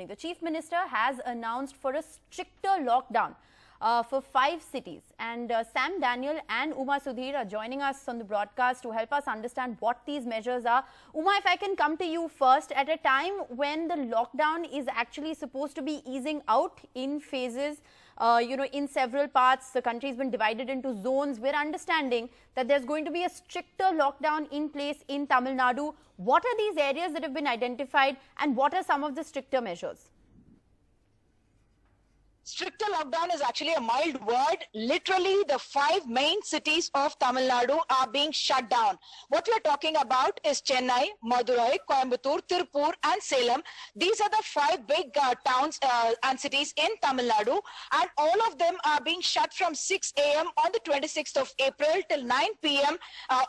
morning. The Chief Minister has announced for a stricter lockdown for 5 cities. And Sam Daniel and Uma Sudhir are joining us on the broadcast to help us understand what these measures are. Uma, if I can come to you first, at a time when the lockdown is actually supposed to be easing out in phases, in several parts, the country has been divided into zones. We're understanding that there's going to be a stricter lockdown in place in Tamil Nadu. What are these areas that have been identified and what are some of the stricter measures? Stricter lockdown is actually a mild word. Literally, the 5 main cities of Tamil Nadu are being shut down. What we are talking about is Chennai, Madurai, Coimbatore, Tirupur and Salem. These are the 5 big towns and cities in Tamil Nadu, and all of them are being shut from 6 a.m. on the 26th of April till 9 p.m.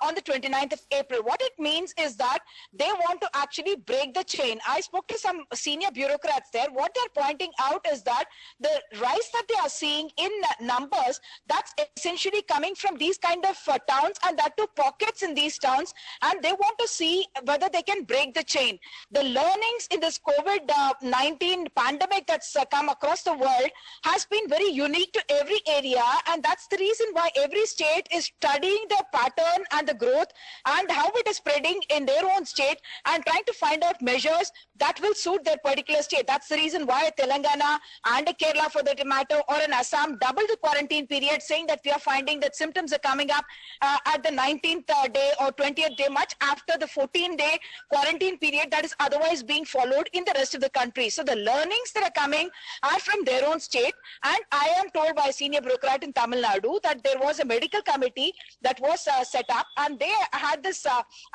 On the 29th of April. What it means is that they want to actually break the chain. I spoke to some senior bureaucrats there. What they're pointing out is that the rise that they are seeing in numbers, that's essentially coming from these kind of towns, and that too pockets in these towns, and they want to see whether they can break the chain. The learnings in this COVID-19 pandemic that's come across the world has been very unique to every area, and that's the reason why every state is studying the pattern and the growth and how it is spreading in their own state and trying to find out measures that will suit their particular state. That's the reason why Telangana and Kerala, for that matter, or in Assam, doubled the quarantine period, saying that we are finding that symptoms are coming up at the 19th day or 20th day, much after the 14-day quarantine period that is otherwise being followed in the rest of the country. So the learnings that are coming are from their own state, and I am told by a senior bureaucrat in Tamil Nadu that there was a medical committee that was set up, and they had this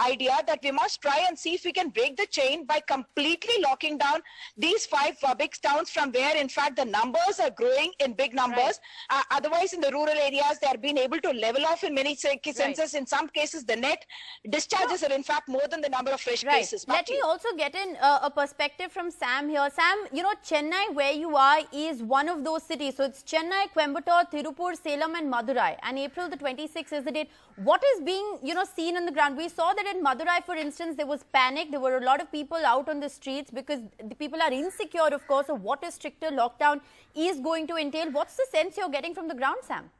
idea that we must try and see if we can break the chain by completely locking down these 5 big towns from where, in fact, the numbers are growing in big numbers. Right. Otherwise, in the rural areas, they are being able to level off in many senses. Right. In some cases, the net discharges are, in fact, more than the number of fresh cases. Let me also get in a perspective from Sam here. Sam, Chennai, where you are, is one of those cities. So it's Chennai, Coimbatore, Tirupur, Salem and Madurai. And April the 26th is the date. What is being, seen on the ground? We saw that in Madurai, for instance, there was panic. There were a lot of people out on the streets because the people are insecure, of course, of what a stricter lockdown is going to entail. What's the sense you're getting from the ground, Sam?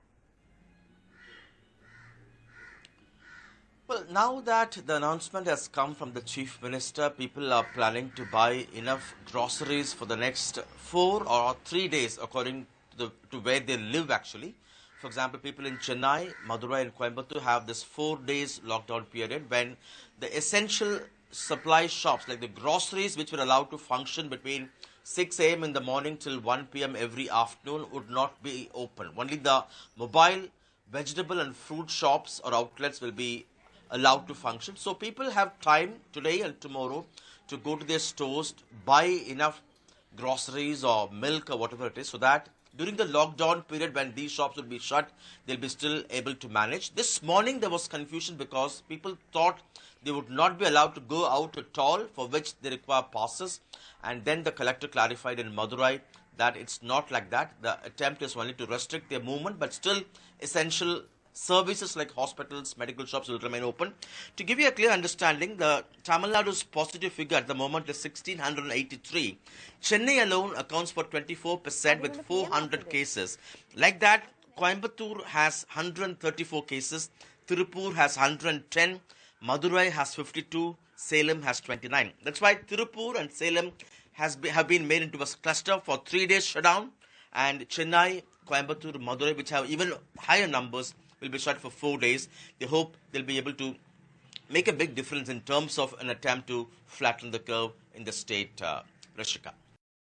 Well, now that the announcement has come from the Chief Minister, people are planning to buy enough groceries for the next 4 or 3 days, according to where they live, actually. For example, people in Chennai, Madurai and Coimbatore have this 4 days lockdown period when the essential supply shops, like the groceries which were allowed to function between 6 a.m. in the morning till 1 p.m. every afternoon, would not be open. Only the mobile vegetable and fruit shops or outlets will be allowed to function. So people have time today and tomorrow to go to their stores, buy enough groceries or milk or whatever it is, so that during the lockdown period when these shops will be shut, they'll be still able to manage. This morning there was confusion because people thought they would not be allowed to go out at all, for which they require passes. And then the collector clarified in Madurai that it's not like that. The attempt is only to restrict their movement, but still essential services like hospitals, medical shops will remain open. To give you a clear understanding, the Tamil Nadu's positive figure at the moment is 1,683. Chennai alone accounts for 24% with 400 cases. Like that, Coimbatore has 134 cases, Tirupur has 110, Madurai has 52, Salem has 29. That's why Tirupur and Salem have been made into a cluster for 3 days shutdown, and Chennai, Coimbatore, Madurai, which have even higher numbers, will be shut for 4 days. They hope they'll be able to make a big difference in terms of an attempt to flatten the curve in the state, Rashika.